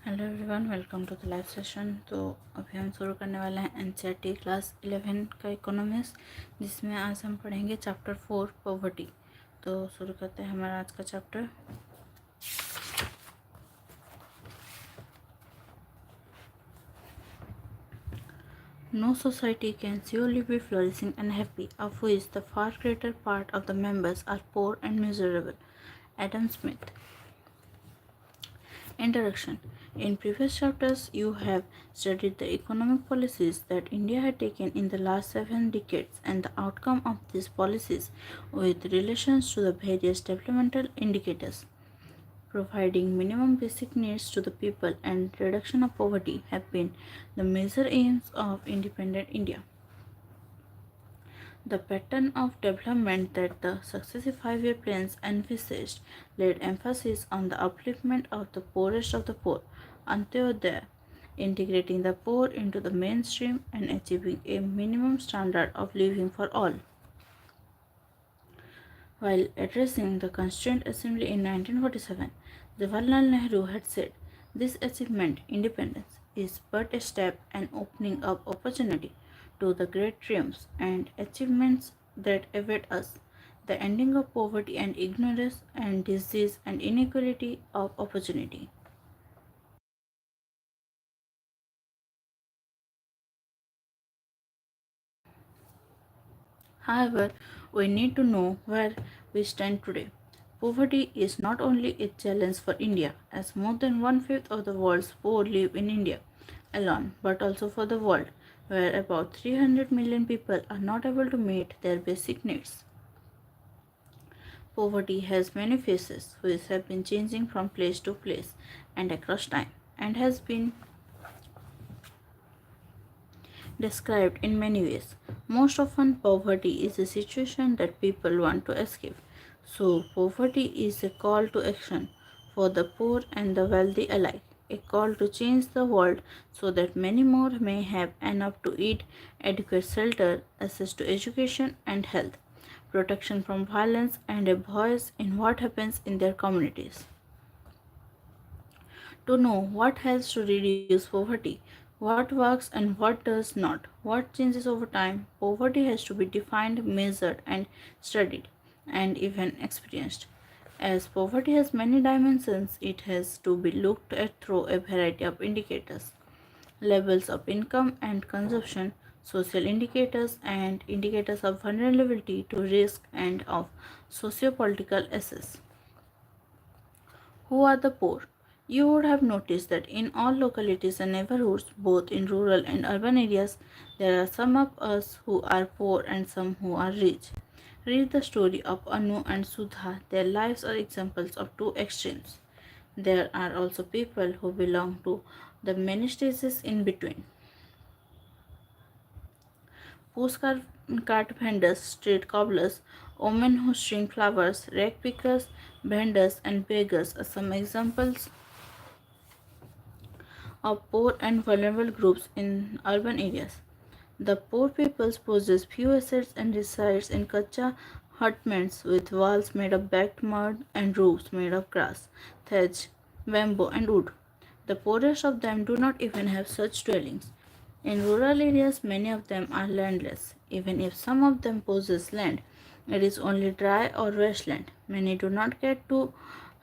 Hello everyone, welcome to the live session. तो अभी हम शुरू करने वाले हैं एनसीईआरटी क्लास 11 का इकोनॉमिक्स, जिसमें आज हम पढ़ेंगे चैप्टर 4 पॉवर्टी। तो शुरू करते हैं हमारा आज का chapter. No society can surely be flourishing and happy of which the far greater part of the members are poor and miserable. Adam Smith. Introduction. In previous chapters, you have studied the economic policies that India had taken in the last 7 decades and the outcome of these policies with relations to the various developmental indicators. Providing minimum basic needs to the people and reduction of poverty have been the major aims of independent India. The pattern of development that the successive 5-year plans envisaged laid emphasis on the upliftment of the poorest of the poor, Antyodaya, integrating the poor into the mainstream and achieving a minimum standard of living for all. While addressing the Constituent Assembly in 1947, Jawaharlal Nehru had said, "This achievement, independence, is but a step and opening up opportunity to the great triumphs and achievements that await us, the ending of poverty and ignorance and disease and inequality of opportunity." However, we need to know where we stand today. Poverty is not only a challenge for India, as more than one-fifth of the world's poor live in India alone, but also for the world, where about 300 million people are not able to meet their basic needs. Poverty has many faces, which have been changing from place to place and across time, and has been described in many ways. Most often, poverty is a situation that people want to escape. So, poverty is a call to action for the poor and the wealthy alike, a call to change the world so that many more may have enough to eat, adequate shelter, access to education and health, protection from violence, and a voice in what happens in their communities. To know what helps to reduce poverty, what works and what does not, what changes over time, poverty has to be defined, measured, and studied, and even experienced. As poverty has many dimensions, it has to be looked at through a variety of indicators: levels of income and consumption, social indicators, and indicators of vulnerability to risk and of socio-political access. Who are the poor? You would have noticed that in all localities and neighborhoods, both in rural and urban areas, there are some of us who are poor and some who are rich. Read the story of Anu and Sudha. Their lives are examples of two extremes. There are also people who belong to the many stages in between. Postcard cart vendors, street cobblers, women who string flowers, rag pickers, vendors, and beggars are some examples of poor and vulnerable groups in urban areas. The poor peoples possess few assets and resides in kacha hutments with walls made of baked mud and roofs made of grass, thatch, bamboo, and wood. The poorest of them do not even have such dwellings. In rural areas, many of them are landless. Even if some of them possess land, it is only dry or wasteland. Many do not get to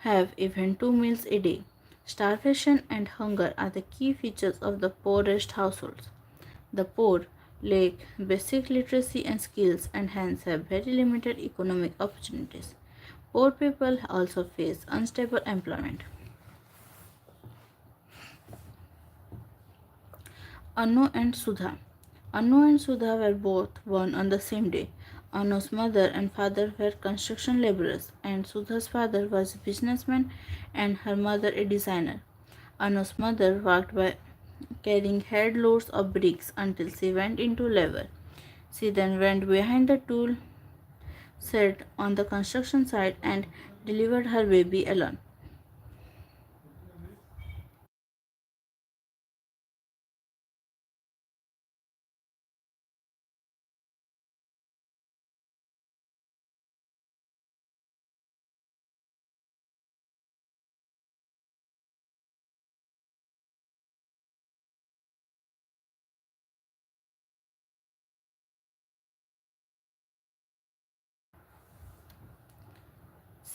have even 2 meals a day. Starvation and hunger are the key features of the poorest households. The poor lack basic literacy and skills and hence have very limited economic opportunities. Poor people also face unstable employment. Anu and Sudha. Anu and Sudha were both born on the same day. Anu's mother and father were construction laborers, and Sudha's father was a businessman and her mother a designer. Anu's mother worked by carrying head loads of bricks until she went into labor. She then went behind the tool shed on the construction site and delivered her baby alone.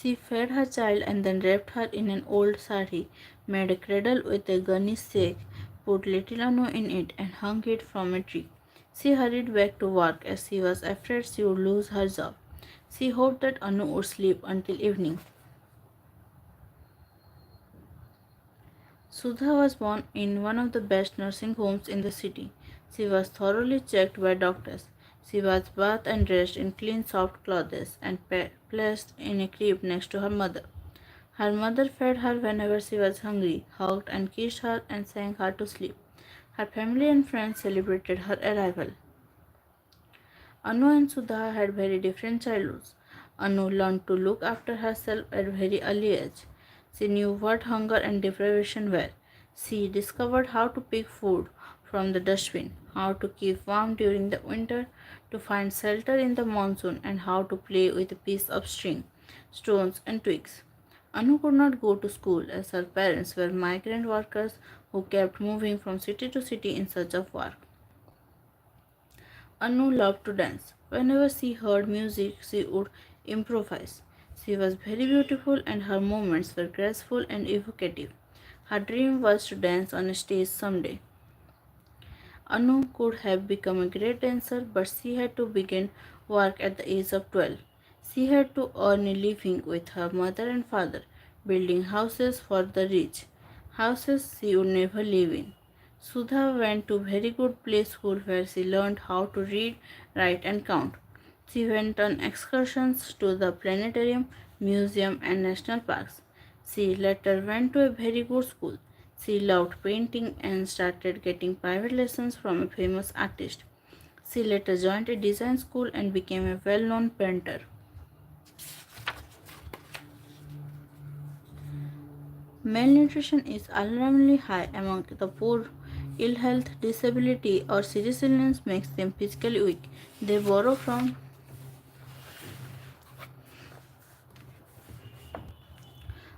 She fed her child and then wrapped her in an old sari, made a cradle with a gunny stake, put little Anu in it, and hung it from a tree. She hurried back to work as she was afraid she would lose her job. She hoped that Anu would sleep until evening. Sudha was born in one of the best nursing homes in the city. She was thoroughly checked by doctors. She was bathed and dressed in clean, soft clothes and placed in a crib next to her mother. Her mother fed her whenever she was hungry, hugged and kissed her, and sang her to sleep. Her family and friends celebrated her arrival. Anu and Sudha had very different childhoods. Anu learned to look after herself at a very early age. She knew what hunger and deprivation were. She discovered how to pick food from the dustbin, how to keep warm during the winter, to find shelter in the monsoon, and how to play with a piece of string, stones, and twigs. Anu could not go to school as her parents were migrant workers who kept moving from city to city in search of work. Anu loved to dance. Whenever she heard music, she would improvise. She was very beautiful and her movements were graceful and evocative. Her dream was to dance on a stage someday. Anu could have become a great dancer, but she had to begin work at the age of 12. She had to earn a living with her mother and father, building houses for the rich, houses she would never live in. Sudha went to very good play school where she learned how to read, write, and count. She went on excursions to the planetarium, museum, and national parks. She later went to a very good school. She loved painting and started getting private lessons from a famous artist. She later joined a design school and became a well known painter. Malnutrition is alarmingly high among the poor. Ill health, disability, or serious illness makes them physically weak. They borrow from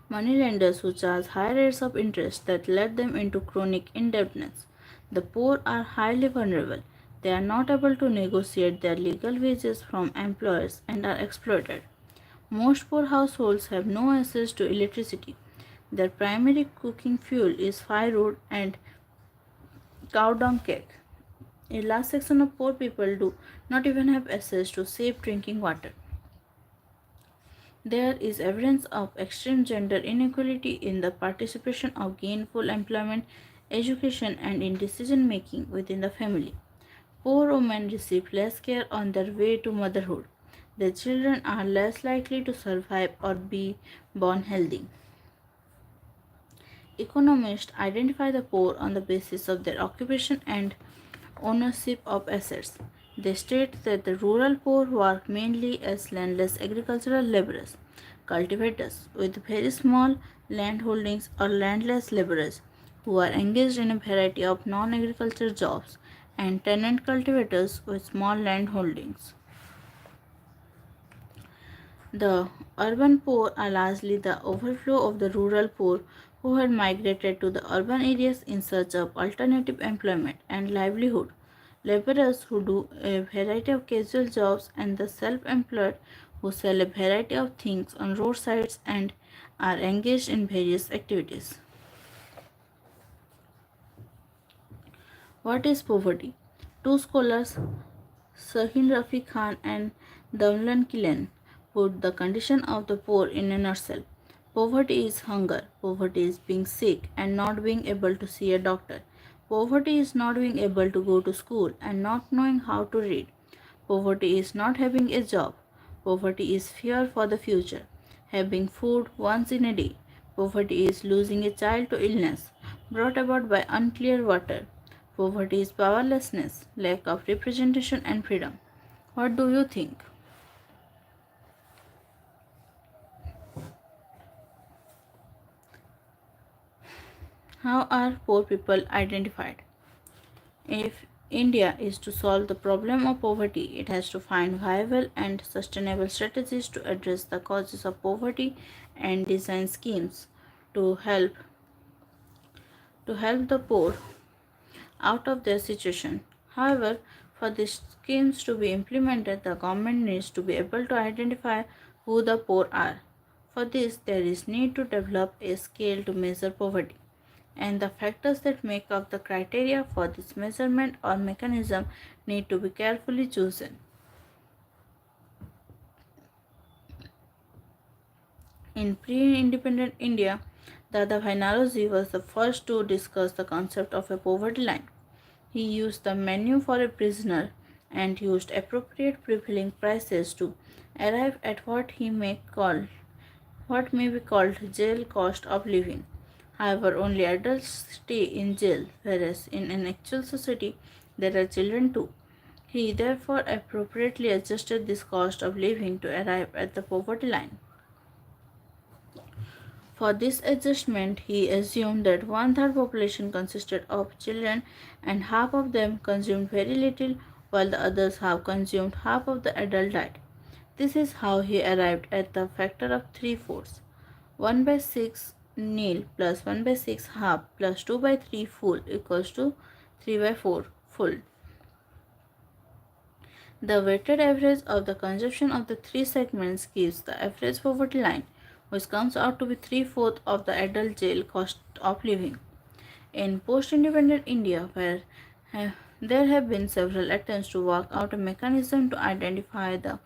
moneylenders who charge high rates of interest that lead them into chronic indebtedness. The poor are highly vulnerable. They are not able to negotiate their legal wages from employers and are exploited. Most poor households have no access to electricity. Their primary cooking fuel is firewood and cow dung cake. A large section of poor people do not even have access to safe drinking water. There is evidence of extreme gender inequality in the participation of gainful employment, education, and in decision making within the family. Poor women receive less care on their way to motherhood. Their children are less likely to survive or be born healthy. Economists identify the poor on the basis of their occupation and ownership of assets. They state that the rural poor work mainly as landless agricultural laborers, cultivators with very small land holdings, or landless laborers who are engaged in a variety of non agricultural jobs, and tenant cultivators with small land holdings. The urban poor are largely the overflow of the rural poor who had migrated to the urban areas in search of alternative employment and livelihood, laborers who do a variety of casual jobs, and the self employed who sell a variety of things on roadsides and are engaged in various activities. What is poverty? Two scholars, Sahin Rafi Khan and Damlan Kilen, put the condition of the poor in a nutshell. Poverty is hunger. Poverty is being sick and not being able to see a doctor. Poverty is not being able to go to school and not knowing how to read. Poverty is not having a job. Poverty is fear for the future. Having food once in a day. Poverty is losing a child to illness brought about by unclear water. Poverty is powerlessness, lack of representation, and freedom. What do you think? How are poor people identified? If India is to solve the problem of poverty, it has to find viable and sustainable strategies to address the causes of poverty and design schemes to help the poor out of their situation. However, for these schemes to be implemented, the government needs to be able to identify who the poor are. For this, there is need to develop a scale to measure poverty, and the factors that make up the criteria for this measurement or mechanism need to be carefully chosen. In pre-independent India, Dadabhai Naoroji was the first to discuss the concept of a poverty line. He used the menu for a prisoner and used appropriate prevailing prices to arrive at what may be called jail cost of living. However, only adults stay in jail, whereas in an actual society there are children too. He therefore appropriately adjusted this cost of living to arrive at the poverty line. For this adjustment, he assumed that one-third population consisted of children and half of them consumed very little, while the others half consumed half of the adult diet. This is how he arrived at the factor of 3/4. 1 by 6 nil plus 1 by 6 half plus 2 by 3 full equals to 3 by 4 full. The weighted average of the consumption of the three segments gives the average poverty line, which comes out to be 3/4 of the adult jail cost of living. In post-independent India, where there have been several attempts to work out a mechanism to identify the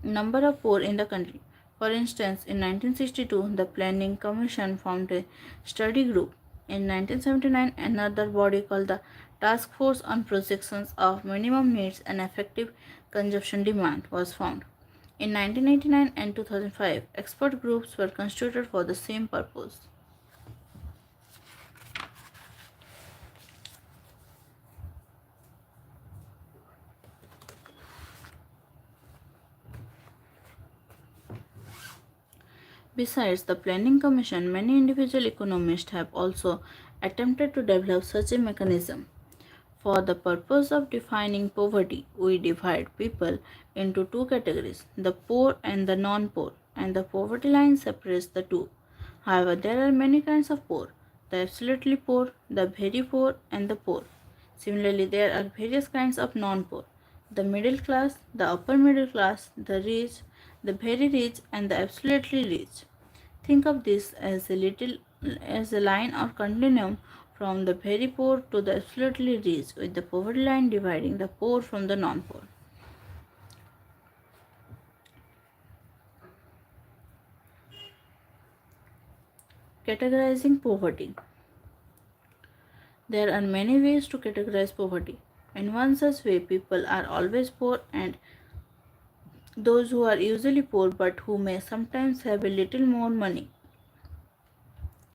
number of poor in the country. For instance, in 1962, the Planning Commission formed a study group. In 1979, another body called the Task Force on Projections of Minimum Needs and Effective Consumption Demand was formed. In 1989 and 2005, expert groups were constituted for the same purpose. Besides the Planning Commission, many individual economists have also attempted to develop such a mechanism. For the purpose of defining poverty, we divide people into two categories, the poor and the non poor, and the poverty line separates the two. However, there are many kinds of poor: the absolutely poor, the very poor, and the poor. Similarly, there are various kinds of non poor: the middle class, the upper middle class, the rich, the very rich, and the absolutely rich. Think of this as a line or continuum from the very poor to the absolutely rich, with the poverty line dividing the poor from the non-poor. Categorizing poverty. There are many ways to categorize poverty. In one such way, people are always poor, and those who are usually poor but who may sometimes have a little more money.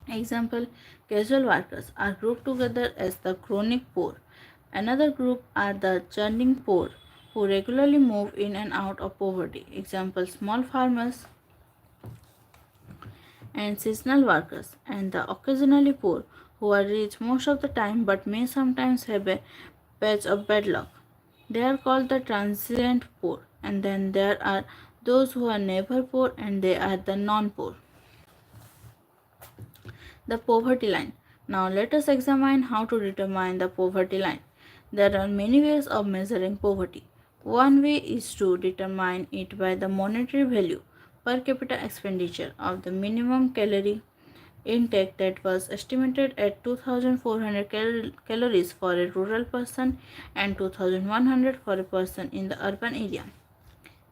Example: casual workers are grouped together as the chronic poor. Another group are the churning poor, who regularly move in and out of poverty. Example: small farmers and seasonal workers. And the occasionally poor, who are rich most of the time but may sometimes have a patch of bad luck. They are called the transient poor. And then there are those who are never poor, and they are the non-poor. The poverty line. Now let us examine how to determine the poverty line. There are many ways of measuring poverty. One way is to determine it by the monetary value per capita expenditure of the minimum calorie intake that was estimated at 2400 calories for a rural person and 2100 for a person in the urban area.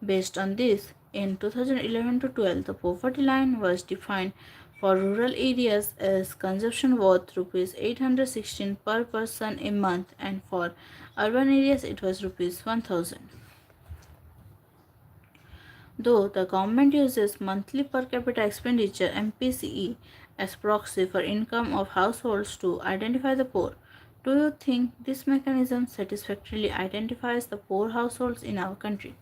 Based on this, in 2011 to 12, the poverty line was defined for rural areas as consumption worth rupees 816 per person a month, and for urban areas it was rupees 1000. Though the government uses monthly per capita expenditure (MPCE) as proxy for income of households to identify the poor, do you think this mechanism satisfactorily identifies the poor households in our country?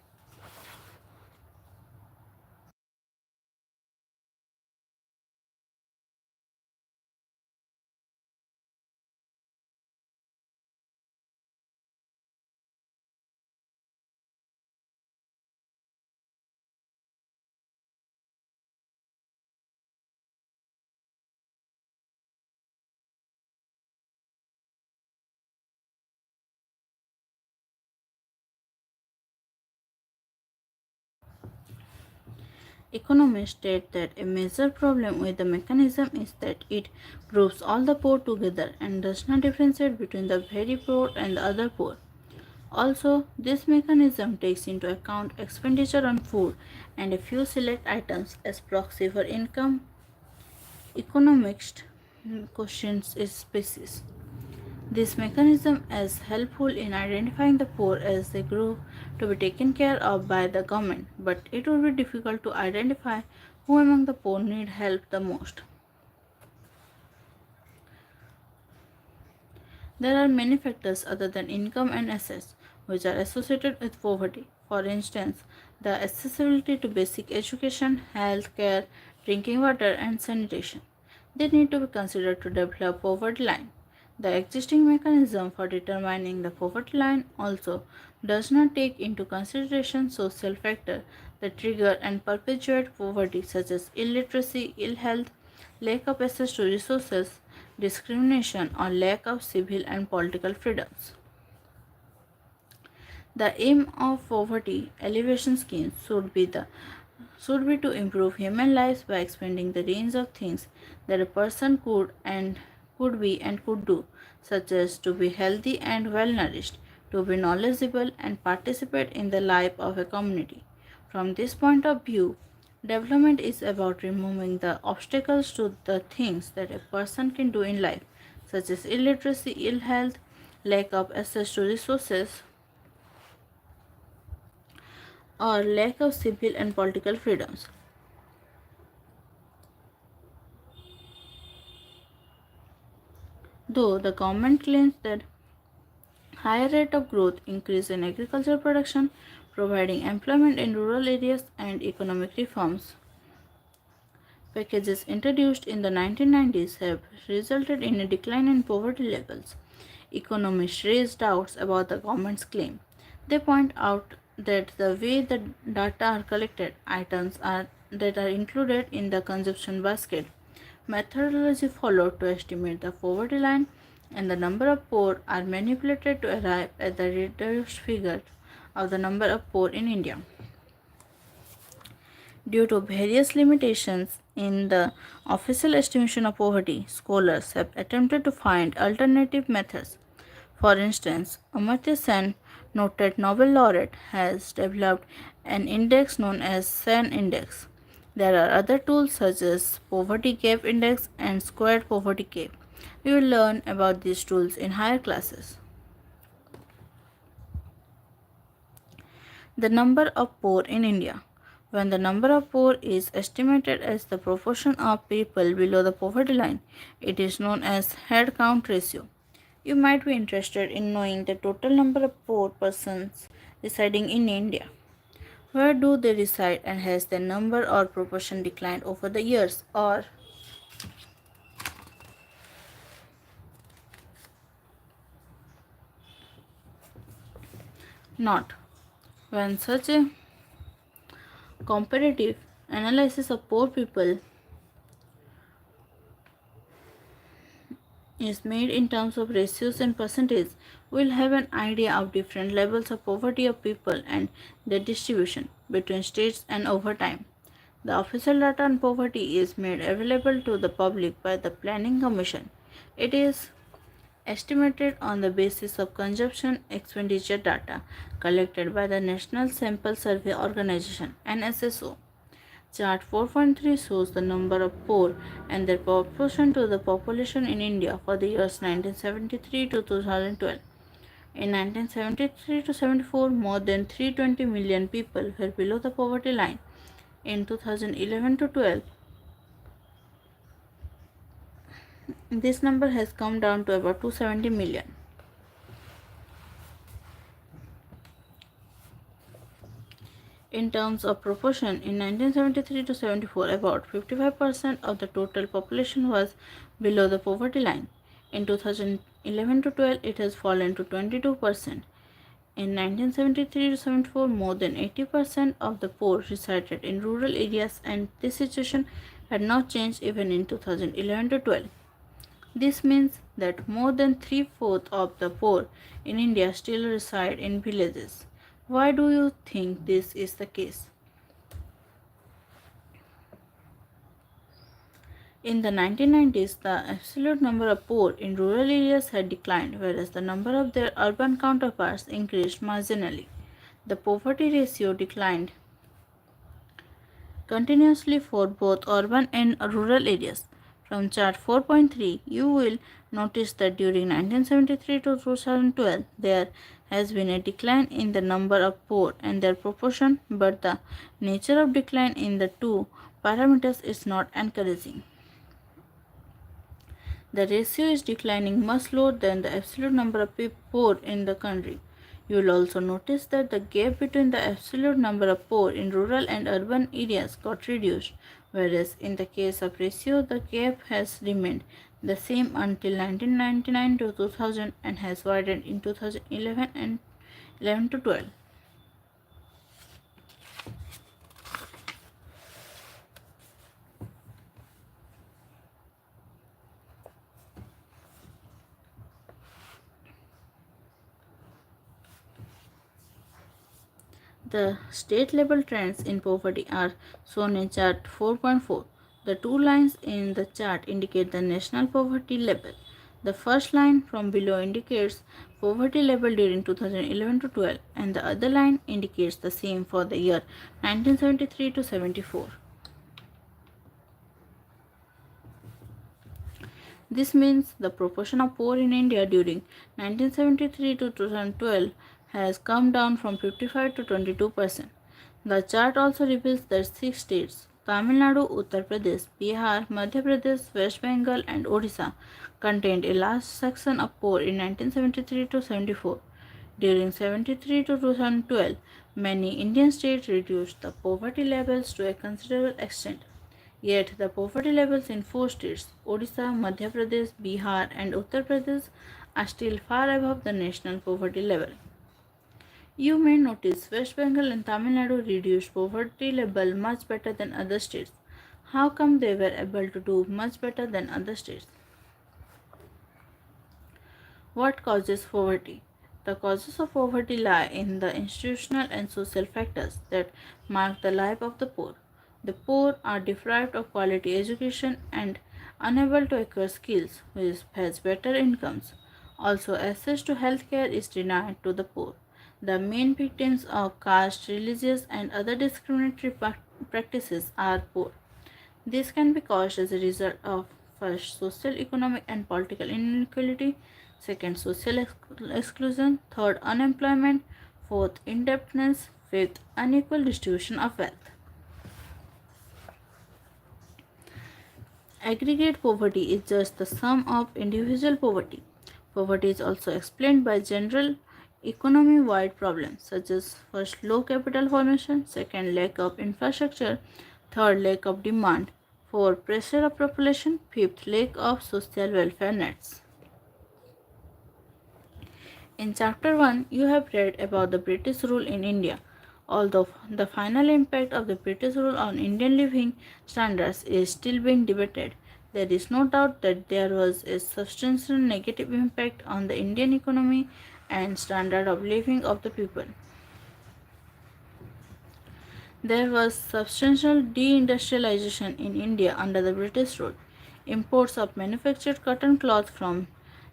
Economists state that a major problem with the mechanism is that it groups all the poor together and does not differentiate between the very poor and the other poor. Also, this mechanism takes into account expenditure on food and a few select items as proxy for income. Economics questions its species. This mechanism is helpful in identifying the poor as a group to be taken care of by the government, but it would be difficult to identify who among the poor need help the most. There are many factors other than income and assets which are associated with poverty. For instance, the accessibility to basic education, health care, drinking water, and sanitation. They need to be considered to develop poverty line. The existing mechanism for determining the poverty line also does not take into consideration social factors that trigger and perpetuate poverty such as illiteracy, ill health, lack of access to resources, discrimination, or lack of civil and political freedoms. The aim of poverty alleviation schemes should be to improve human lives by expanding the range of things that a person could be and could do, such as to be healthy and well nourished, to be knowledgeable and participate in the life of a community. From this point of view, development is about removing the obstacles to the things that a person can do in life, such as illiteracy, ill health, lack of access to resources, or lack of civil and political freedoms. Though the government claims that higher rate of growth, increase in agricultural production, providing employment in rural areas, and economic reforms packages introduced in the 1990s have resulted in a decline in poverty levels. Economists raise doubts about the government's claim. They point out that the way the data are collected, items are that are included in the consumption basket, methodology followed to estimate the poverty line, and the number of poor are manipulated to arrive at the reduced figure of the number of poor in India. Due to various limitations in the official estimation of poverty, scholars have attempted to find alternative methods. For instance, Amartya Sen, noted Nobel laureate, has developed an index known as Sen Index. There are other tools such as Poverty Gap Index and Squared Poverty Gap. We will learn about these tools in higher classes. The number of poor in India. When the number of poor is estimated as the proportion of people below the poverty line, it is known as head count ratio. You might be interested in knowing the total number of poor persons residing in India. Where do they reside and has their number or proportion declined over the years or not? When such a comparative analysis of poor people is made in terms of ratios and percentage, we'll have an idea of different levels of poverty of people and their distribution between states and over time. The official data on poverty is made available to the public by the Planning Commission. It is estimated on the basis of consumption expenditure data collected by the National Sample Survey Organization (NSSO). Chart 4.3 shows the number of poor and their proportion to the population in India for the years 1973 to 2012. In 1973 to 74, more than 320 million people were below the poverty line. In 2011 to 12, this number has come down to about 270 million. In terms of proportion, in 1973 to 74, about 55% of the total population was below the poverty line. In 2011 to 12, it has fallen to 22%. In 1973 to 74, more than 80% of the poor resided in rural areas, and this situation had not changed even in 2011 to 12. This means that more than three-fourths of the poor in India still reside in villages. Why do you think this is the case? In the 1990s, the absolute number of poor in rural areas had declined, whereas the number of their urban counterparts increased marginally. The poverty ratio declined continuously for both urban and rural areas. From chart 4.3, you will notice that during 1973 to 2012, there has been a decline in the number of poor and their proportion, but the nature of decline in the two parameters is not encouraging. The ratio is declining much lower than the absolute number of people poor in the country. You will also notice that the gap between the absolute number of poor in rural and urban areas got reduced, whereas in the case of ratio, the gap has remained the same until 1999 to 2000 and has widened in 2011 and 11 to 12. The state level trends in poverty are shown in chart 4.4. The two lines in the chart indicate the national poverty level. The first line from below indicates poverty level during 2011 to 12 and the other line indicates the same for the year 1973 to 74. This means the proportion of poor in India during 1973 to 2012 has come down from 55 to 22%. The chart also reveals that six states Tamil Nadu, Uttar Pradesh, Bihar, Madhya Pradesh, West Bengal, and Odisha contained a large section of poor in 1973 to 74. During 73 to 2012, many Indian states reduced the poverty levels to a considerable extent. Yet the poverty levels in four states, Odisha, Madhya Pradesh, Bihar, and Uttar Pradesh, are still far above the national poverty level. You may notice West Bengal and Tamil Nadu reduced poverty level much better than other states. How come they were able to do much better than other states? What causes poverty? The causes of poverty lie in the institutional and social factors that mark the life of the poor. The poor are deprived of quality education and unable to acquire skills, which has better incomes. Also, access to healthcare is denied to the poor. The main victims of caste, religious, and other discriminatory practices are poor. This can be caused as a result of first, social, economic, and political inequality, second, social exclusion, third, unemployment, fourth, indebtedness, fifth, unequal distribution of wealth. Aggregate poverty is just the sum of individual poverty. Poverty is also explained by general economy wide problems such as first, low capital formation, second, lack of infrastructure, third, lack of demand, fourth, pressure of population, fifth, lack of social welfare nets. In chapter 1, you have read about the British rule in India. Although the final impact of the British rule on Indian living standards is still being debated, there is no doubt that there was a substantial negative impact on the Indian economy and standard of living of the people. There was substantial deindustrialization in India under the British rule. Imports of manufactured cotton cloth from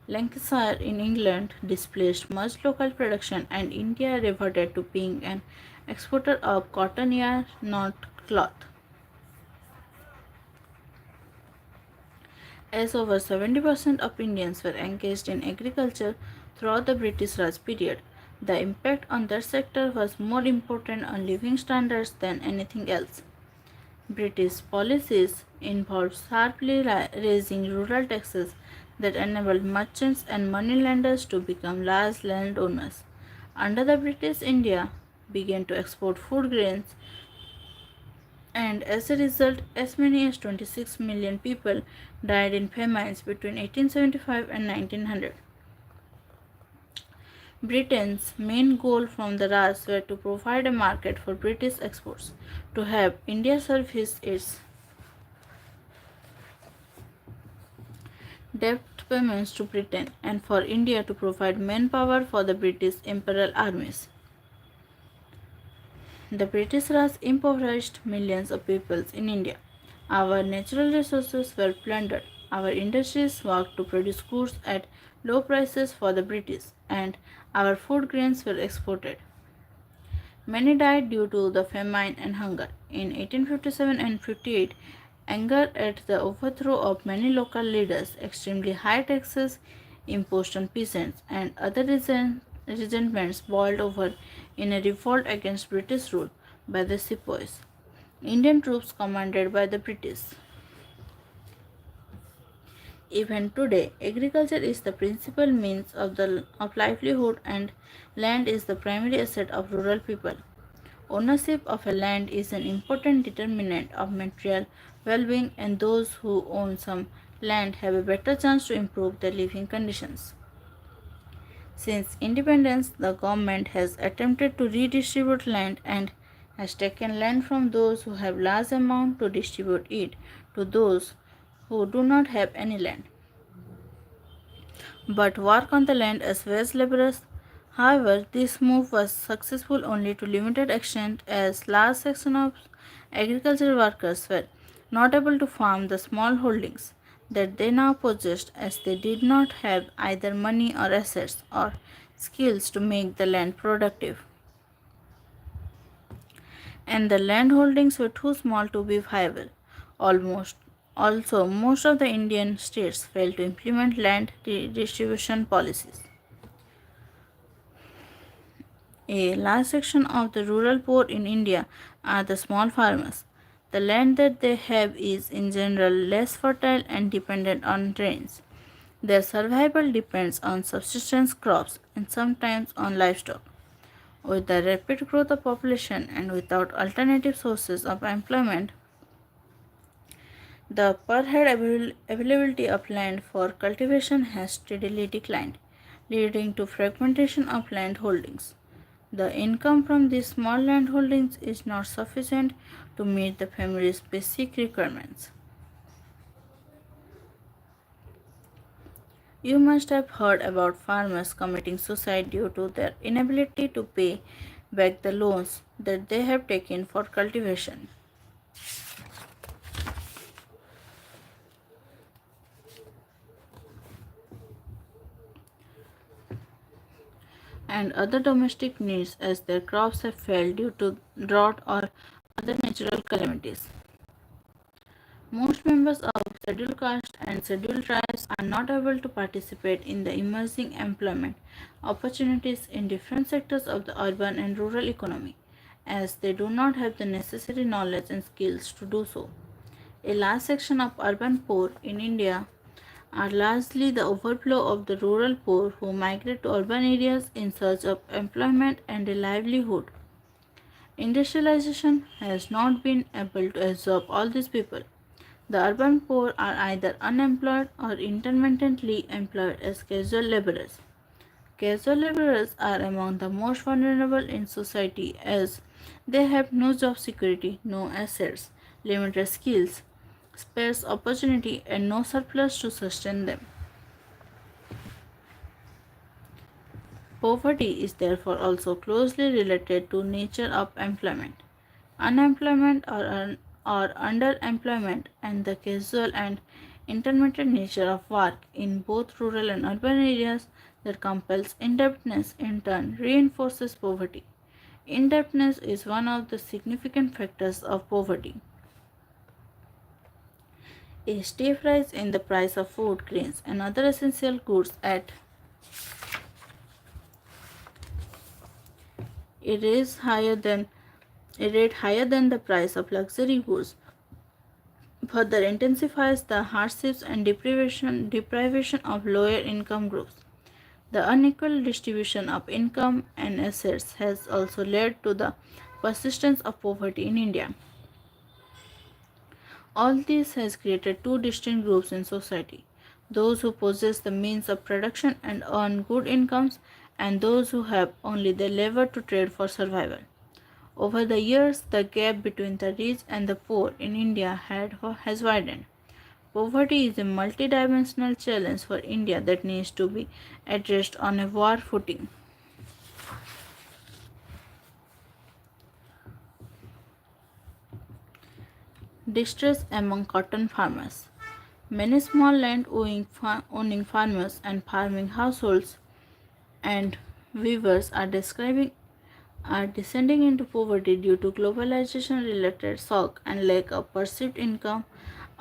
Lancashire in England displaced much local production, and India reverted to being an exporter of cotton yarn, not cloth. As over 70% of Indians were engaged in agriculture throughout the British Raj period, the impact on that sector was more important on living standards than anything else. British policies involved sharply raising rural taxes that enabled merchants and moneylenders to become large landowners. Under the British, India began to export food grains, and as a result, as many as 26 million people died in famines between 1875 and 1900. Britain's main goal from the Raj were to provide a market for British exports, to have India service its debt payments to Britain, and for India to provide manpower for the British imperial armies. The British Raj impoverished millions of people in India. Our natural resources were plundered. Our industries worked to produce goods at low prices for the British, and our food grains were exported. Many died due to the famine and hunger. In 1857 and 58, anger at the overthrow of many local leaders, extremely high taxes imposed on peasants, and other resentments boiled over in a revolt against British rule by the sepoys, Indian troops commanded by the British. Even today, agriculture is the principal means of livelihood and land is the primary asset of rural people. Ownership of a land is an important determinant of material well-being and those who own some land have a better chance to improve their living conditions. Since independence, the government has attempted to redistribute land and has taken land from those who have large amount to distribute it to those who do not have any land but work on the land as wage laborers. However, this move was successful only to limited extent as large sections of agricultural workers were not able to farm the small holdings that they now possessed as they did not have either money or assets or skills to make the land productive. And the land holdings were too small to be viable. Almost Also, most of the Indian states failed to implement land redistribution policies. A large section of the rural poor in India are the small farmers. The land that they have is in general less fertile and dependent on rains. Their survival depends on subsistence crops and sometimes on livestock. With the rapid growth of population and without alternative sources of employment, the per head availability of land for cultivation has steadily declined, leading to fragmentation of land holdings. The income from these small land holdings is not sufficient to meet the family's basic requirements. You must have heard about farmers committing suicide due to their inability to pay back the loans that they have taken for cultivation. And other domestic needs as their crops have failed due to drought or other natural calamities. Most members of scheduled caste and scheduled tribes are not able to participate in the emerging employment opportunities in different sectors of the urban and rural economy, as they do not have the necessary knowledge and skills to do so. A large section of urban poor in India are largely the overflow of the rural poor who migrate to urban areas in search of employment and a livelihood. Industrialization has not been able to absorb all these people. The urban poor are either unemployed or intermittently employed as casual laborers. Casual laborers are among the most vulnerable in society as they have no job security, no assets, limited skills, sparse opportunity, and no surplus to sustain them. Poverty is therefore also closely related to nature of employment. Unemployment or underemployment and the casual and intermittent nature of work in both rural and urban areas that compels indebtedness in turn reinforces poverty. Indebtedness is one of the significant factors of poverty. A steep rise in the price of food, grains, and other essential goods at a rate higher than the price of luxury goods further intensifies the hardships and deprivation of lower income groups. The unequal distribution of income and assets has also led to the persistence of poverty in India. All this has created two distinct groups in society: those who possess the means of production and earn good incomes, and those who have only the labor to trade for survival. Over the years, the gap between the rich and the poor in India has widened. Poverty is a multidimensional challenge for India that needs to be addressed on a war footing. Distress among cotton farmers. Many small owning farmers and farming households and weavers are descending into poverty due to globalization related shock and lack of perceived income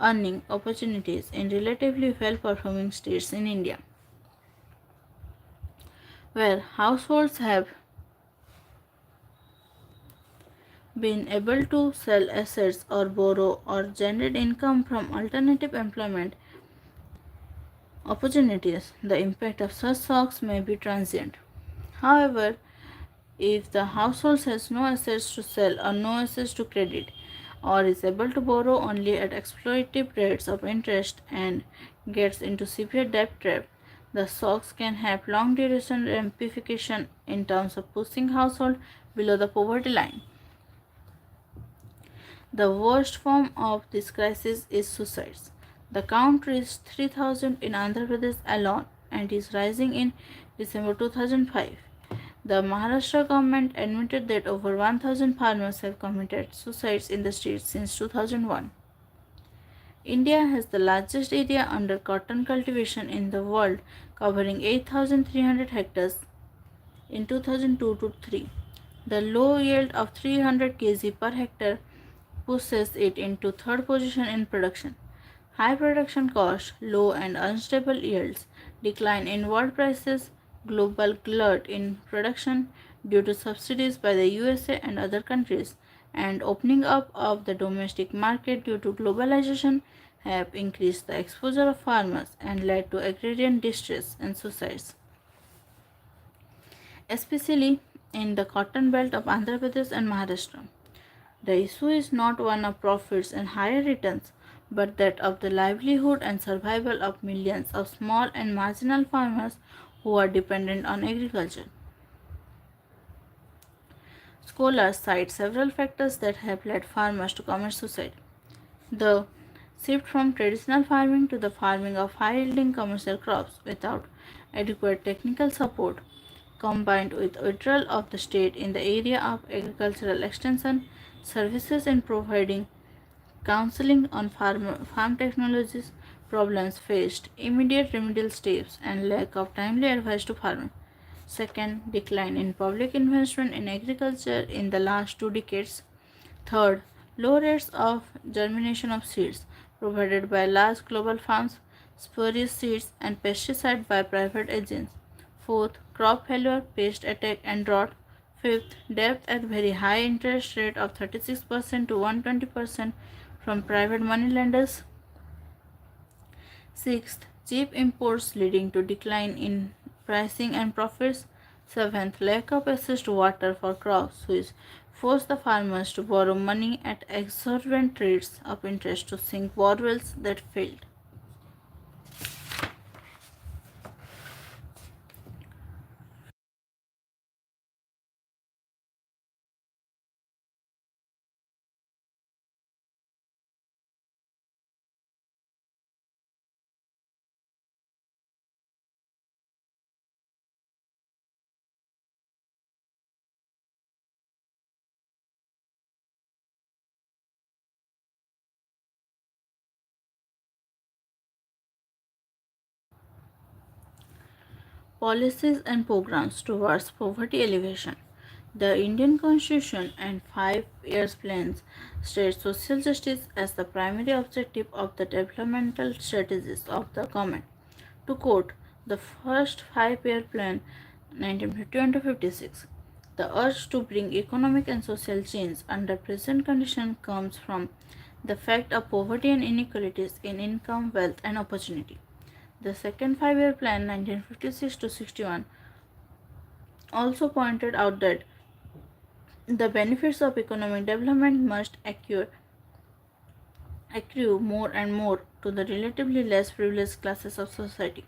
earning opportunities in relatively well performing states in India, where households have been able to sell assets or borrow or generate income from alternative employment opportunities. The impact of such shocks may be transient. However, if the household has no assets to sell or no assets to credit, or is able to borrow only at exploitative rates of interest and gets into severe debt trap, the shocks can have long duration ramification in terms of pushing household below the poverty line. The worst form of this crisis is suicides. The count reached 3,000 in Andhra Pradesh alone and is rising in December 2005. The Maharashtra government admitted that over 1,000 farmers have committed suicides in the state since 2001. India has the largest area under cotton cultivation in the world, covering 8,300 hectares in 2002 to 3. The low yield of 300 kg per hectare pushes it into third position in production. High production costs, low and unstable yields, decline in world prices, global glut in production due to subsidies by the USA and other countries, and opening up of the domestic market due to globalization have increased the exposure of farmers and led to agrarian distress and suicides, especially in the cotton belt of Andhra Pradesh and Maharashtra. The issue is not one of profits and higher returns, but that of the livelihood and survival of millions of small and marginal farmers who are dependent on agriculture. Scholars cite several factors that have led farmers to commit suicide. The shift from traditional farming to the farming of high yielding commercial crops without adequate technical support, combined with withdrawal of the state in the area of agricultural extension, services in providing counseling on farm technologies, problems faced, immediate remedial steps, and lack of timely advice to farmers. Second, decline in public investment in agriculture in the last 2 decades. Third, low rates of germination of seeds provided by large global farms, spurious seeds, and pesticide by private agents. Fourth, crop failure, pest attack, and drought. Fifth, debt at very high interest rate of 36% to 120% from private moneylenders. Sixth, cheap imports leading to decline in pricing and profits. Seventh, lack of access to water for crops, which forced the farmers to borrow money at exorbitant rates of interest to sink borewells that failed. Policies and programs towards poverty alleviation. The Indian Constitution and 5 year plans state social justice as the primary objective of the developmental strategies of the government. To quote the first 5 year plan 1951 to 56, the urge to bring economic and social change under present conditions comes from the fact of poverty and inequalities in income, wealth, and opportunity. The second 5 year plan 1956 to 61 also pointed out that the benefits of economic development must accrue more and more to the relatively less privileged classes of society.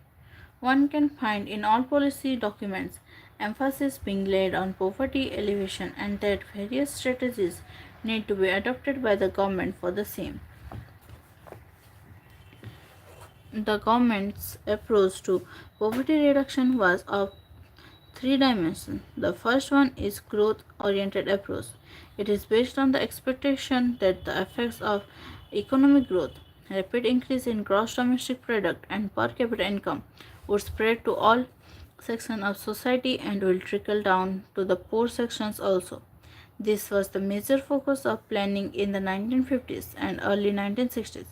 One can find in all policy documents emphasis being laid on poverty alleviation and that various strategies need to be adopted by the government for the same. The government's approach to poverty reduction was of three dimensions. The first one is growth oriented approach. It is based on the expectation that the effects of economic growth, rapid increase in gross domestic product and per capita income would spread to all sections of society and will trickle down to the poor sections also. This was the major focus of planning in the 1950s and early 1960s.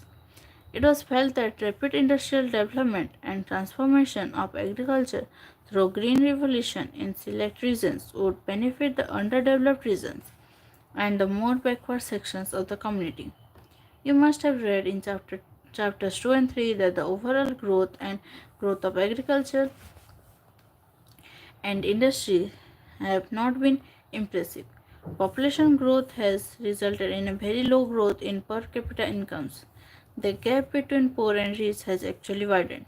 It was felt that rapid industrial development and transformation of agriculture through green revolution in select regions would benefit the underdeveloped regions and the more backward sections of the community. You must have read in chapters 2 and 3 that the overall growth of agriculture and industry have not been impressive. Population growth has resulted in a very low growth in per capita incomes. The gap between poor and rich has actually widened.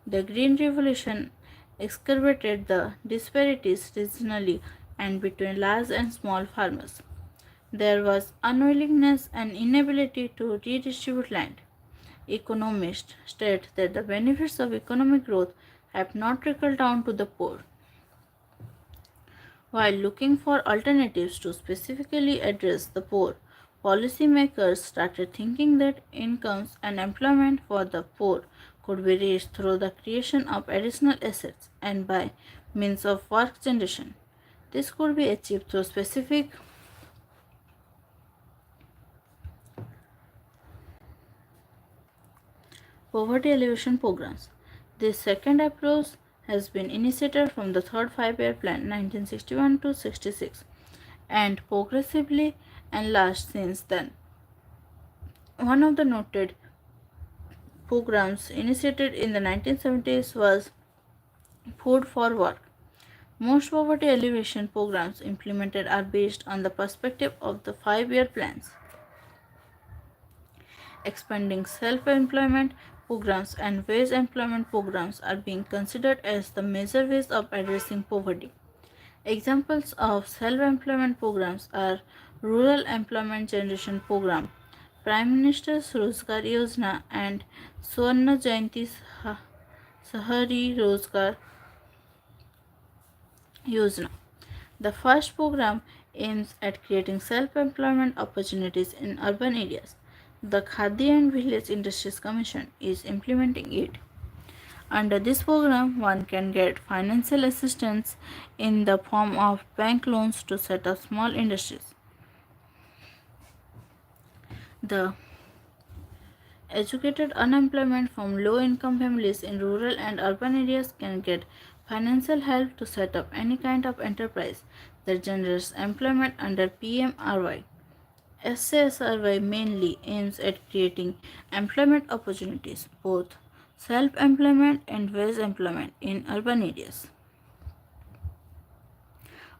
The Green Revolution exacerbated the disparities regionally and between large and small farmers. There was unwillingness and inability to redistribute land. Economists state that the benefits of economic growth have not trickled down to the poor. While looking for alternatives to specifically address the poor, policymakers started thinking that incomes and employment for the poor could be raised through the creation of additional assets and by means of work generation. This could be achieved through specific poverty alleviation programs. This second approach has been initiated from the third five-year plan 1961 to 66 and progressively enlarged since then. One of the noted programs initiated in the 1970s was Food for Work. Most poverty alleviation programs implemented are based on the perspective of the five-year plans. Expanding self-employment programs and wage employment programs are being considered as the major ways of addressing poverty. Examples of self-employment programs are Rural Employment Generation Program, Prime Minister's Rozgar Yojana and Swarna Jayanti Sahari Rozgar Yojana. The first program aims at creating self-employment opportunities in urban areas. The Khadi and Village Industries Commission is implementing it. Under this program, one can get financial assistance in the form of bank loans to set up small industries. The educated unemployment from low income families in rural and urban areas can get financial help to set up any kind of enterprise that generates employment under PMRY. SCSRY mainly aims at creating employment opportunities, both self employment and wage employment, in urban areas.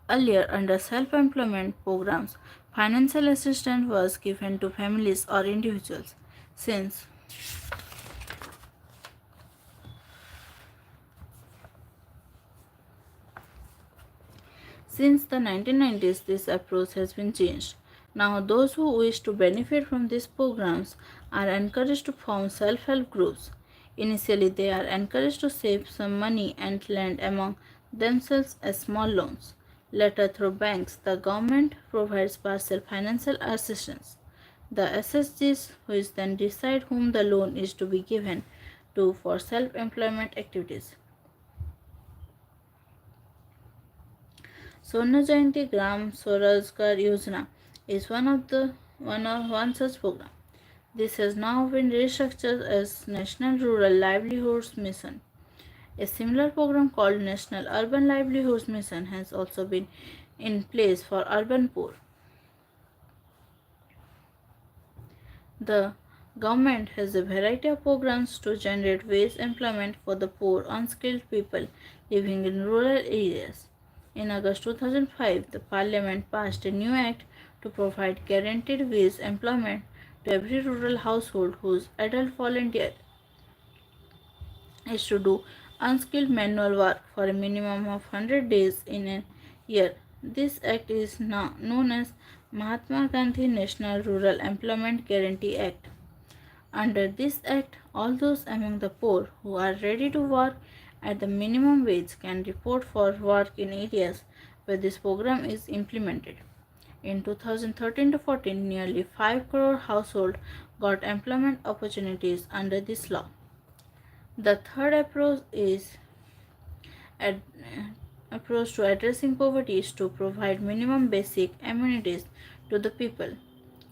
Earlier, under self employment programs, financial assistance was given to families or individuals. Since Since the 1990s, this approach has been changed. Now, those who wish to benefit from these programs are encouraged to form self help groups. Initially, they are encouraged to save some money and lend among themselves as small loans. Later, through banks, the government provides partial financial assistance. The SSGs, which then decide whom the loan is to be given to for self employment activities. Swarna Jayanti Gram Swarajgar Yojana is one such program. This has now been restructured as National Rural Livelihoods Mission. A similar program called National Urban Livelihoods Mission has also been in place for urban poor. The government has a variety of programs to generate wage employment for the poor, unskilled people living in rural areas. In August 2005, the Parliament passed a new act to provide guaranteed wage employment to every rural household whose adult volunteer is to do unskilled manual work for a minimum of 100 days in a year. This act is now known as Mahatma Gandhi National Rural Employment Guarantee Act. Under this act, all those among the poor who are ready to work at the minimum wage can report for work in areas where this program is implemented. In 2013 to 14, nearly 5 crore households got employment opportunities under this law. The third ad- approach to addressing poverty is to provide minimum basic amenities to the people.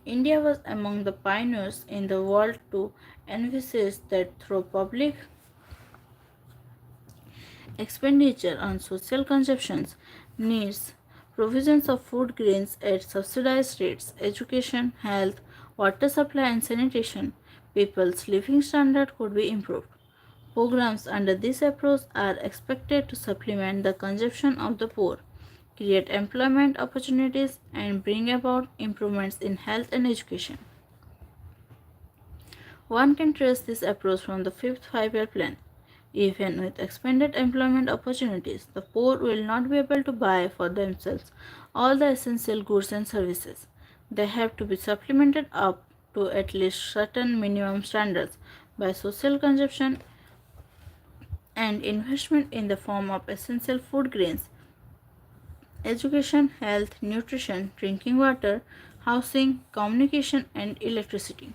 India was among the pioneers in the world to envisage that through public expenditure on social consumptions needs, provisions of food grains at subsidized rates, education, health, water supply and sanitation, people's living standard could be improved. Programs under this approach are expected to supplement the consumption of the poor, create employment opportunities, and bring about improvements in health and education. One can trace this approach from the fifth five-year plan. Even with expanded employment opportunities, the poor will not be able to buy for themselves all the essential goods and services. They have to be supplemented up to at least certain minimum standards by social consumption and investment in the form of essential food grains, education, health, nutrition, drinking water, housing, communication, and electricity.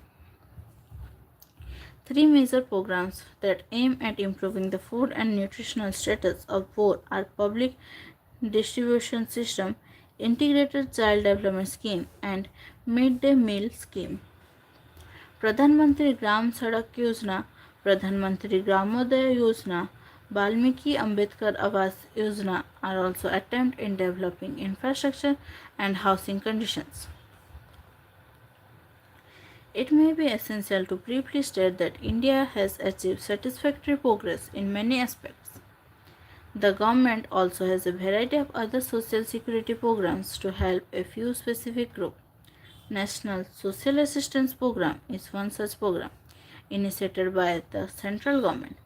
Three major programs that aim at improving the food and nutritional status of poor are Public Distribution System, Integrated Child Development Scheme, and Midday Meal Scheme. Pradhan Mantri Gram Sadak Yojana, Pradhan Mantri Gramodaya Yojana, Balmiki Ambedkar Awas Yojana are also attempts in developing infrastructure and housing conditions. It may be essential to briefly state that India has achieved satisfactory progress in many aspects. The government also has a variety of other social security programs to help a few specific groups. National Social Assistance Program is one such program, initiated by the central government.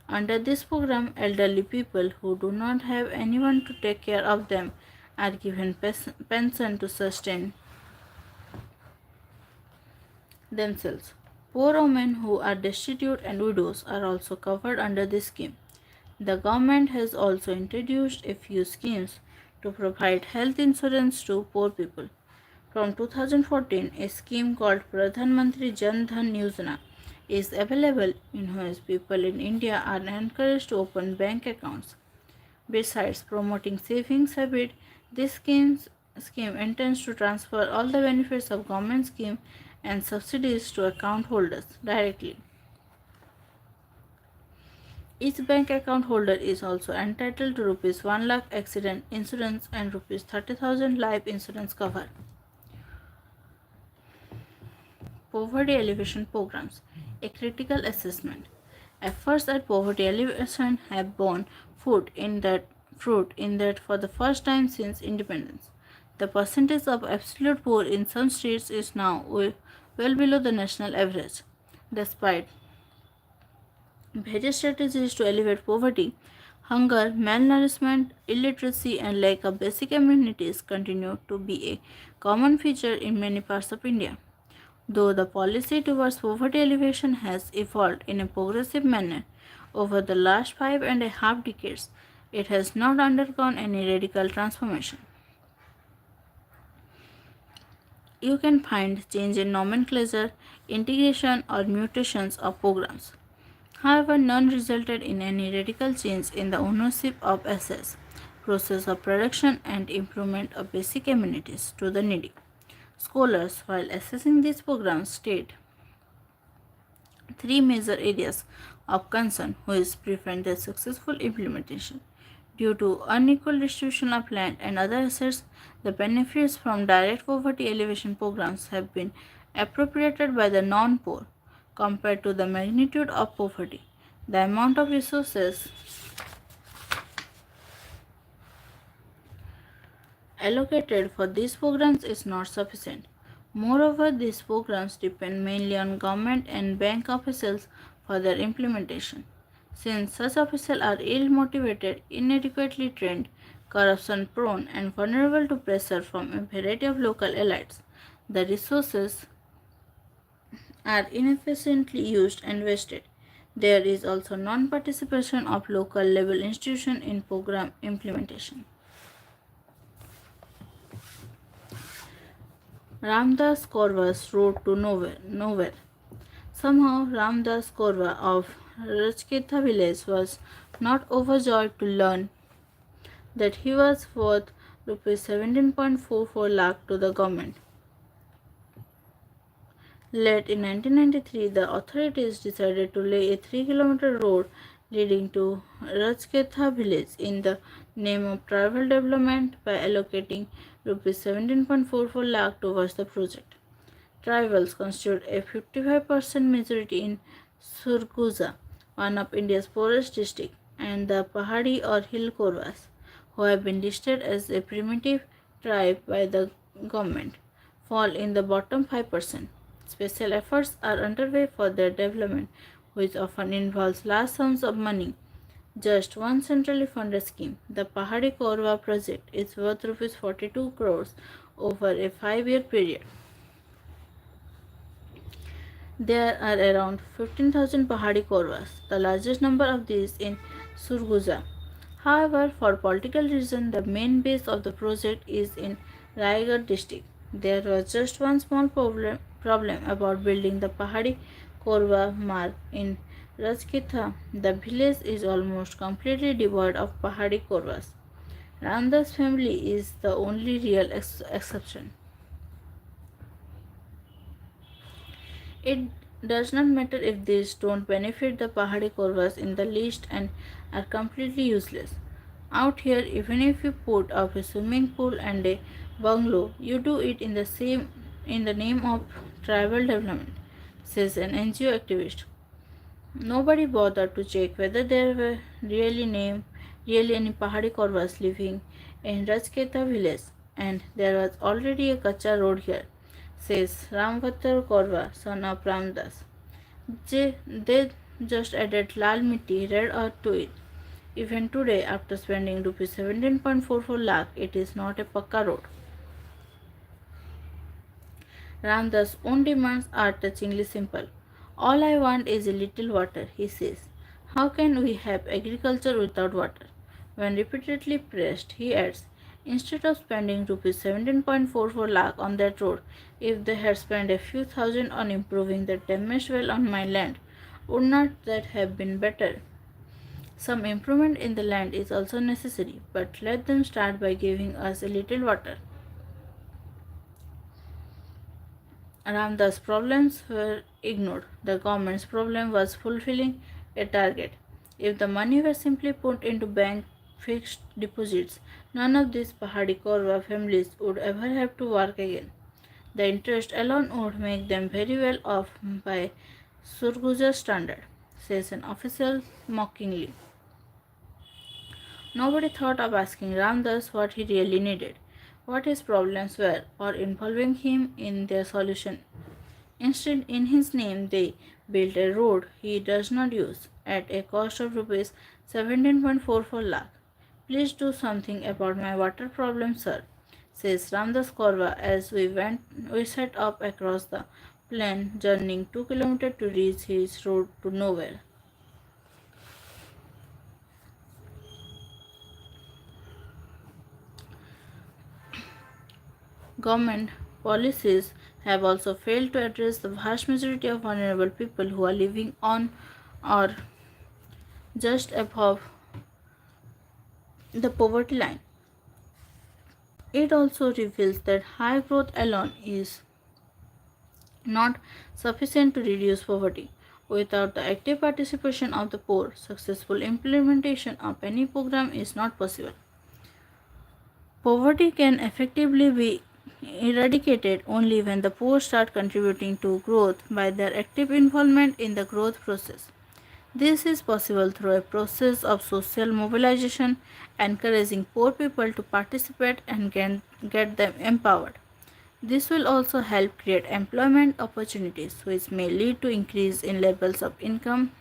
Under this program, elderly people who do not have anyone to take care of them are given pension to sustain themselves. Poor women who are destitute and widows are also covered under this scheme. The government has also introduced a few schemes to provide health insurance to poor people. From 2014, a scheme called Pradhan Mantri Jan Dhan Yojana is available in which people in India are encouraged to open bank accounts. Besides promoting savings habit, this scheme intends to transfer all the benefits of government scheme and subsidies to account holders directly. Each bank account holder is also entitled to Rs 1 lakh accident insurance and Rs 30,000 life insurance cover. Poverty alleviation programs, a critical assessment. Efforts at poverty alleviation have borne fruit in that for the first time since independence. The percentage of absolute poor in some states is now well below the national average. Despite various strategies to alleviate poverty, hunger, malnourishment, illiteracy, and lack of basic amenities continue to be a common feature in many parts of India. Though the policy towards poverty alleviation has evolved in a progressive manner over the last 5.5 decades, it has not undergone any radical transformation. You can find change in nomenclature, integration, or mutations of programs. However, none resulted in any radical change in the ownership of assets, process of production, and improvement of basic amenities to the needy. Scholars, while assessing these programs, state three major areas of concern which prevent their successful implementation. Due to unequal distribution of land and other assets, the benefits from direct poverty alleviation programs have been appropriated by the non poor compared to the magnitude of poverty. The amount of resources allocated for these programs is not sufficient. Moreover, these programs depend mainly on government and bank officials for their implementation. Since such officials are ill motivated, inadequately trained, corruption prone, and vulnerable to pressure from a variety of local elites, the resources are inefficiently used and wasted. There is also non-participation of local level institutions in program implementation. Ramdas Kaurva's road to nowhere. Somehow Ramdas Kaurva of Rajketha village was not overjoyed to learn that he was worth rupees 17.44 lakh to the government. Late in 1993, the authorities decided to lay a 3-kilometer road leading to Rajketha village in the name of tribal development by allocating rupees 17.44 lakh towards the project. Tribals constitute a 55% majority in Surguja, one of India's poorest districts, and the Pahadi or hill Korwas, who have been listed as a primitive tribe by the government, fall in the bottom 5%. Special efforts are underway for their development, which often involves large sums of money. Just one centrally funded scheme, the Pahadi Korwa project, is worth Rs 42 crores over a 5-year period. There are around 15,000 Pahadi Korwas, the largest number of these in Surguja. However, for political reasons, the main base of the project is in Raigad district. There was just one small problem about building the Pahadi Korwa mark in Rajkitha. The village is almost completely devoid of Pahadi Korwas. Ramdas family is the only real exception. It does not matter if these don't benefit the Pahadi Korvas in the least and are completely useless. Out here, even if you put up a swimming pool and a bungalow, you do it in the name of tribal development, says an NGO activist. Nobody bothered to check whether there were really any Pahadi Korvas living in Rajketa village, and there was already a Kacha road here, says Ramvatar Korva, son of Ramdas. They just added Lal Mitti, red earth to it. Even today, after spending rupees 17.44 lakh, it is not a Pakka road. Ramdas' own demands are touchingly simple. All I want is a little water, he says. How can we have agriculture without water? When repeatedly pressed, he adds, instead of spending rupees 17.44 lakh on that road, if they had spent a few thousand on improving the damaged well on my land, would not that have been better? Some improvement in the land is also necessary, but let them start by giving us a little water. Ramdas' problems were ignored. The government's problem was fulfilling a target. If the money were simply put into bank fixed deposits, none of these Pahadi Korwa families would ever have to work again. The interest alone would make them very well off by Surguja standard, says an official mockingly. Nobody thought of asking Ramdas what he really needed, what his problems were, or involving him in their solution. Instead, in his name, they built a road he does not use at a cost of rupees 17.44 lakh. Please do something about my water problem, sir, says Ramdas Korva as we set up across the plain, journeying 2 kilometers to reach his road to nowhere. Government policies have also failed to address the vast majority of vulnerable people who are living on or just above the poverty line. It also reveals that high growth alone is not sufficient to reduce poverty. Without the active participation of the poor, successful implementation of any program is not possible. Poverty can effectively be eradicated only when the poor start contributing to growth by their active involvement in the growth process. This is possible through a process of social mobilization, encouraging poor people to participate and get them empowered. This will also help create employment opportunities, which may lead to increase in levels of income,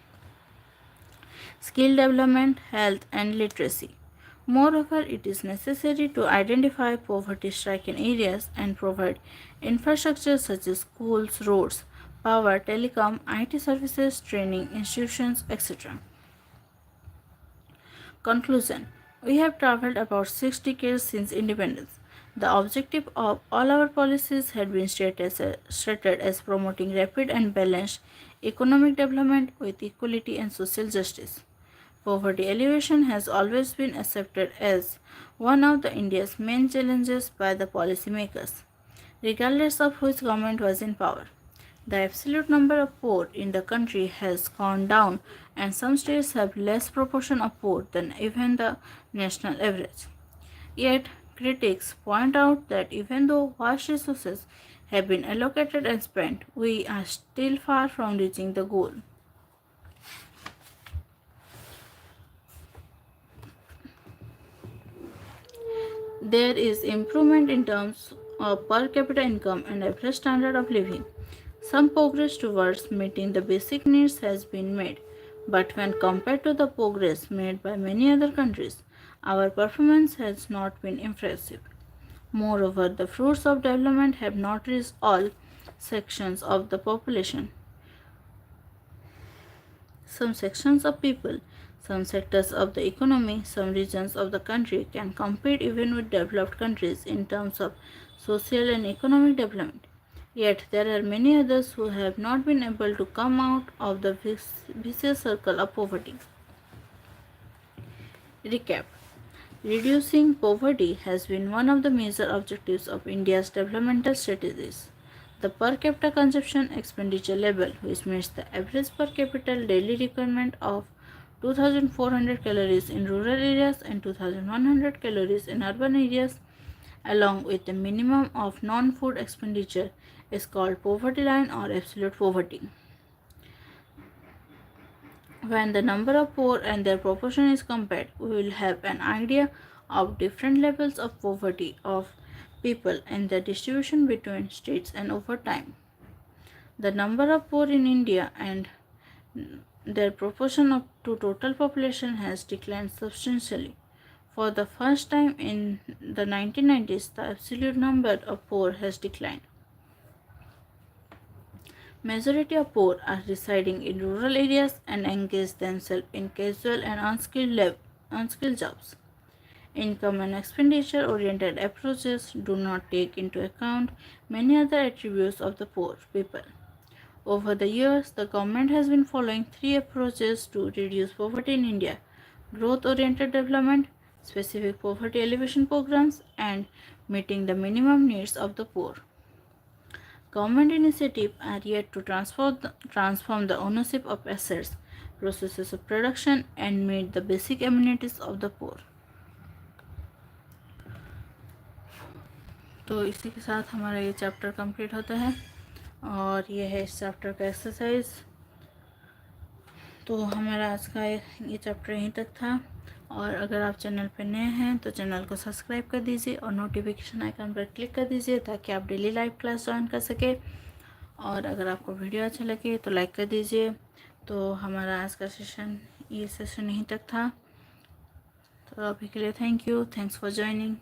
skill development, health, and literacy. Moreover, it is necessary to identify poverty stricken areas and provide infrastructure such as schools, roads, power, telecom, IT services, training institutions, etc. Conclusion. We have traveled about 6 decades since independence. The objective of all our policies had been stated as promoting rapid and balanced economic development with equality and social justice. Poverty alleviation has always been accepted as one of the India's main challenges by the policymakers, regardless of which government was in power. The absolute number of poor in the country has gone down, and some states have less proportion of poor than even the national average. Yet, critics point out that even though vast resources have been allocated and spent, we are still far from reaching the goal. There is improvement in terms of per capita income and average standard of living. Some progress towards meeting the basic needs has been made, but when compared to the progress made by many other countries, our performance has not been impressive. Moreover, the fruits of development have not reached all sections of the population. Some sections of people, some sectors of the economy, some regions of the country can compete even with developed countries in terms of social and economic development. Yet there are many others who have not been able to come out of the vicious circle of poverty. Recap. Reducing poverty has been one of the major objectives of India's developmental strategies. The per capita consumption expenditure level, which meets the average per capita daily requirement of 2400 calories in rural areas and 2100 calories in urban areas, along with the minimum of non-food expenditure, is called poverty line or absolute poverty. When the number of poor and their proportion is compared, we will have an idea of different levels of poverty of people and their distribution between states and over time. The number of poor in India and their proportion to total population has declined substantially. For the first time in the 1990s, the absolute number of poor has declined. Majority of poor are residing in rural areas and engage themselves in casual and unskilled jobs. Income and expenditure oriented approaches do not take into account many other attributes of the poor people. Over the years, the government has been following three approaches to reduce poverty in India: growth oriented development, specific poverty alleviation programs, and meeting the minimum needs of the poor. Government initiatives are yet to transform the ownership of assets, processes of production, and meet the basic amenities of the poor. तो इसी के साथ हमारा ये chapter complete होता है और ये है इस चैप्टर का एक्सरसाइज। तो हमारा आज का ये चैप्टर यहीं तक था, और अगर आप चैनल पर नए हैं तो चैनल को सब्सक्राइब कर दीजिए और नोटिफिकेशन आइकन पर क्लिक कर दीजिए ताकि आप डेली लाइव क्लास ज्वाइन कर सके। और अगर आपको वीडियो अच्छा लगे तो लाइक कर दीजिए। तो हमारा आज का सेशन यहीं तक था। तो अभी के लिए thank you, thanks for joining.